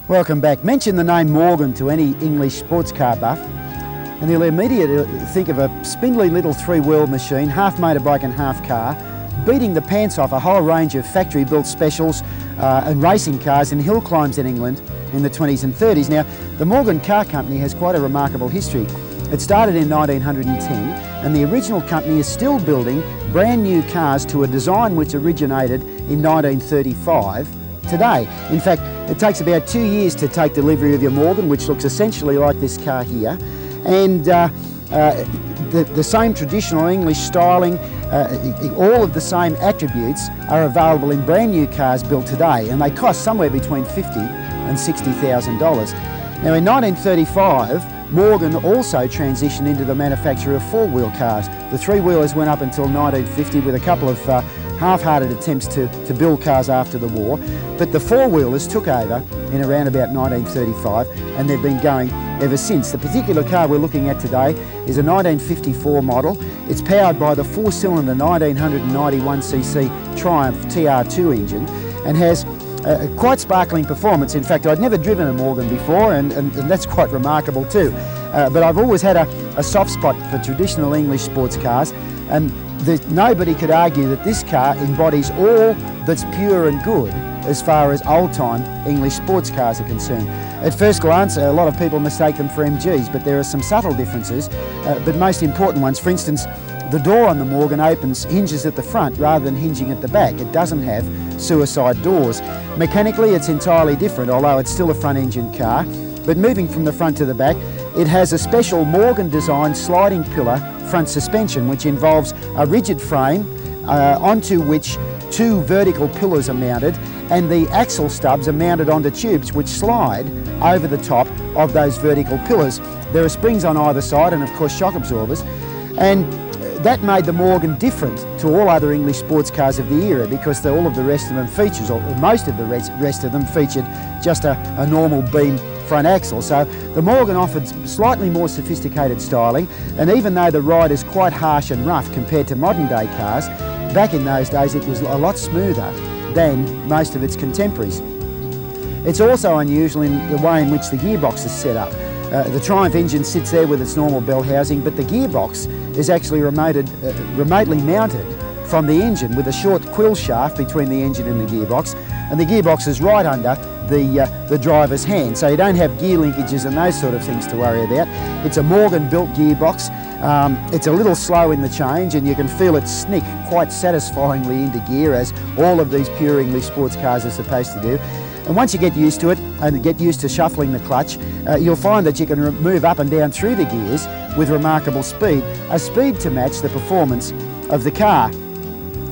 Welcome back. Mention the name Morgan to any English sports car buff and he'll immediately think of a spindly little three-wheeled machine, half motorbike and half car, beating the pants off a whole range of factory-built specials and racing cars in hill climbs in England in the 20s and 30s. Now, the Morgan Car Company has quite a remarkable history. It started in 1910 and the original company is still building brand new cars to a design which originated in 1935 today. In fact, it takes about 2 years to take delivery of your Morgan, which looks essentially like this car here. And the same traditional English styling, all of the same attributes are available in brand new cars built today, and they cost somewhere between $50,000 and $60,000. Now in 1935, Morgan also transitioned into the manufacture of four-wheel cars. The three-wheelers went up until 1950 with a couple of half-hearted attempts to build cars after the war, but the four-wheelers took over in around about 1935 and they've been going ever since. The particular car we're looking at today is a 1954 model. It's powered by the four-cylinder 1991cc Triumph TR2 engine and has quite sparkling performance. In fact, I'd never driven a Morgan before and that's quite remarkable too. But I've always had a soft spot for traditional English sports cars, and nobody could argue that this car embodies all that's pure and good as far as old-time English sports cars are concerned. At first glance, a lot of people mistake them for MGs, but there are some subtle differences, but most important ones. For instance, the door on the Morgan hinges at the front rather than hinging at the back. It doesn't have suicide doors. Mechanically, it's entirely different, although it's still a front-engine car. But moving from the front to the back, it has a special Morgan-designed sliding pillar front suspension, which involves a rigid frame onto which two vertical pillars are mounted, and the axle stubs are mounted onto tubes which slide over the top of those vertical pillars. There are springs on either side and of course shock absorbers, and that made the Morgan different to all other English sports cars of the era, because all of the rest of them features, or most of the rest of them featured just a normal beam front axle. So the Morgan offered slightly more sophisticated styling, and even though the ride is quite harsh and rough compared to modern day cars, back in those days it was a lot smoother than most of its contemporaries. It's also unusual in the way in which the gearbox is set up. The Triumph engine sits there with its normal bell housing, but the gearbox is actually remotely mounted from the engine with a short quill shaft between the engine and the gearbox, and the gearbox is right under the driver's hand, so you don't have gear linkages and those sort of things to worry about. It's a Morgan built gearbox. It's a little slow in the change and you can feel it snick quite satisfyingly into gear, as all of these pure English sports cars are supposed to do. And once you get used to it and get used to shuffling the clutch, you'll find that you can move up and down through the gears with remarkable speed, a speed to match the performance of the car.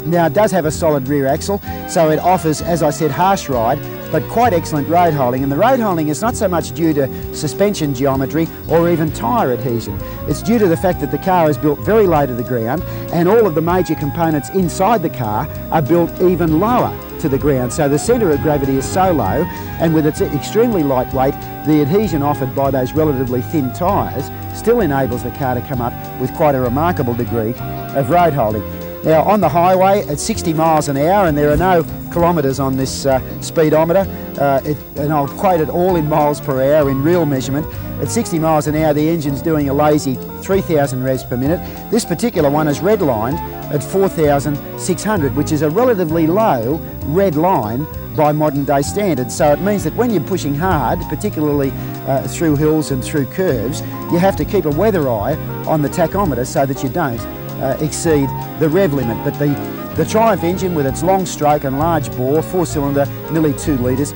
Now it does have a solid rear axle, so it offers, as I said, harsh ride, but quite excellent road holding. And the road holding is not so much due to suspension geometry or even tyre adhesion. It's due to the fact that the car is built very low to the ground, and all of the major components inside the car are built even lower to the ground. So the centre of gravity is so low, and with its extremely light weight, the adhesion offered by those relatively thin tyres still enables the car to come up with quite a remarkable degree of road holding. Now on the highway at 60 miles an hour, and there are no kilometres on this speedometer, and I'll quote it all in miles per hour in real measurement. At 60 miles an hour the engine's doing a lazy 3,000 revs per minute. This particular one is redlined at 4,600, which is a relatively low red line by modern day standards. So it means that when you're pushing hard, particularly through hills and through curves, you have to keep a weather eye on the tachometer so that you don't exceed the rev limit. But the Triumph engine, with its long stroke and large bore, four-cylinder, nearly 2 litres,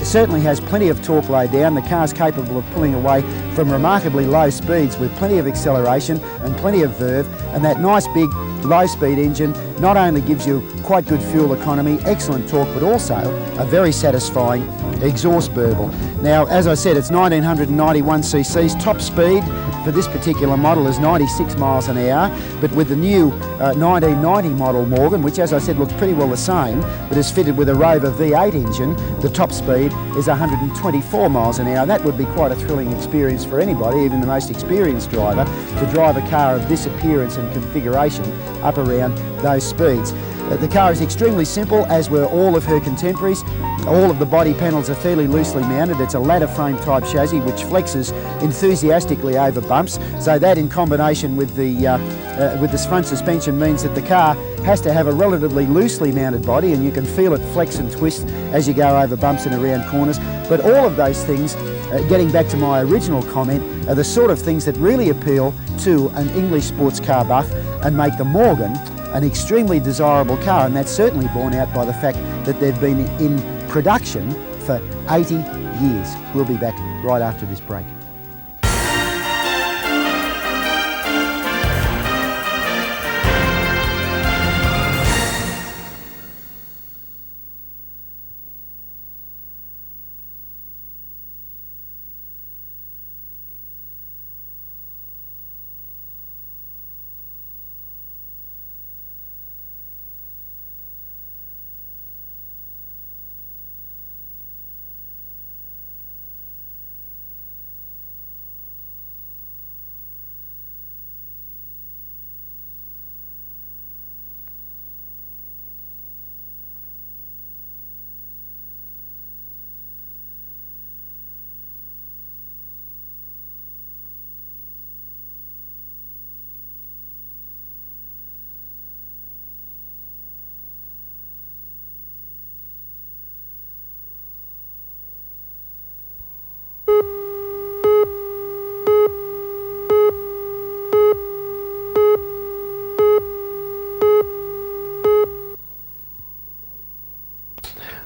certainly has plenty of torque laid down. The car's capable of pulling away from remarkably low speeds with plenty of acceleration and plenty of verve, and that nice big low-speed engine not only gives you quite good fuel economy, excellent torque, but also a very satisfying exhaust burble. Now, as I said, it's 1991 cc's. Top speed for this particular model is 96 miles an hour, but with the new 1990 model Morgan, which as I said looks pretty well the same, but is fitted with a Rover V8 engine, the top speed is 124 miles an hour. That would be quite a thrilling experience for anybody, even the most experienced driver, to drive a car of this appearance and configuration up around those speeds. The car is extremely simple, as were all of her contemporaries. All of the body panels are fairly loosely mounted. It's a ladder frame type chassis which flexes enthusiastically over bumps, so that in combination with the front suspension means that the car has to have a relatively loosely mounted body, and you can feel it flex and twist as you go over bumps and around corners. But all of those things, getting back to my original comment, are the sort of things that really appeal to an English sports car buff and make the Morgan an extremely desirable car, and that's certainly borne out by the fact that they've been in production for 80 years. We'll be back right after this break.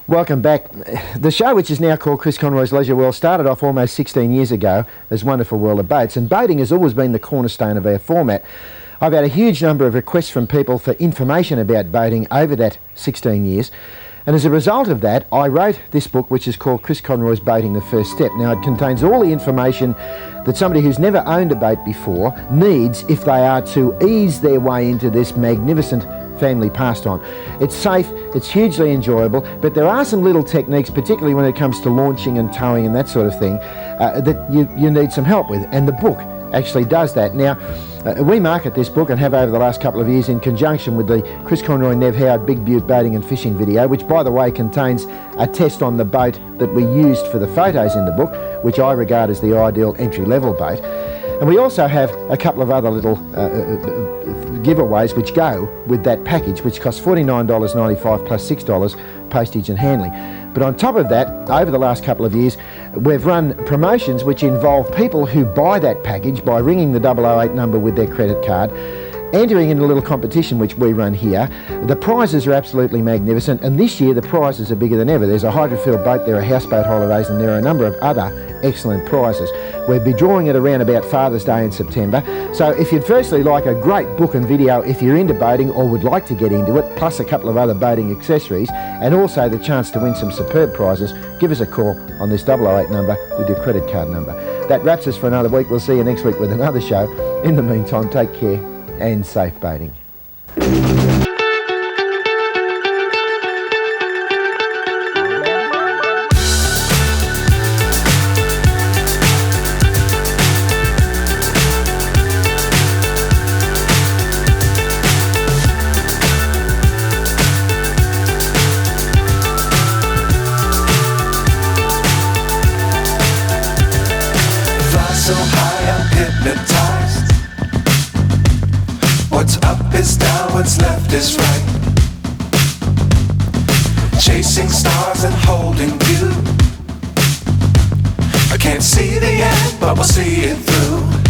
Welcome back. The show, which is now called Chris Conroy's Leisure World, started off almost 16 years ago as Wonderful World of Boats, and boating has always been the cornerstone of our format. I've had a huge number of requests from people for information about boating over that 16 years, and as a result of that, I wrote this book, which is called Chris Conroy's Boating, the First Step. Now, it contains all the information that somebody who's never owned a boat before needs if they are to ease their way into this magnificent family pastime. It's safe, it's hugely enjoyable, but there are some little techniques, particularly when it comes to launching and towing and that sort of thing, that you need some help with, and the book actually does that. Now, we market this book and have over the last couple of years in conjunction with the Chris Conroy Nev Howard Big Butte Boating and Fishing video, which by the way contains a test on the boat that we used for the photos in the book, which I regard as the ideal entry-level boat. And we also have a couple of other little giveaways which go with that package, which costs $49.95 plus $6 postage and handling. But on top of that, over the last couple of years, we've run promotions which involve people who buy that package by ringing the 008 number with their credit card, entering in a little competition which we run here. The prizes are absolutely magnificent, and this year the prizes are bigger than ever. There's a hydrofoil boat, there are houseboat holidays, and there are a number of other excellent prizes. We'll be drawing it around about Father's Day in September. So if you'd firstly like a great book and video if you're into boating or would like to get into it, plus a couple of other boating accessories, and also the chance to win some superb prizes, give us a call on this 008 number with your credit card number. That wraps us for another week. We'll see you next week with another show. In the meantime, take care and safe boating. So high I'm hypnotized. What's up is down, what's left is right. Chasing stars and holding you. I can't see the end, but we'll see it through.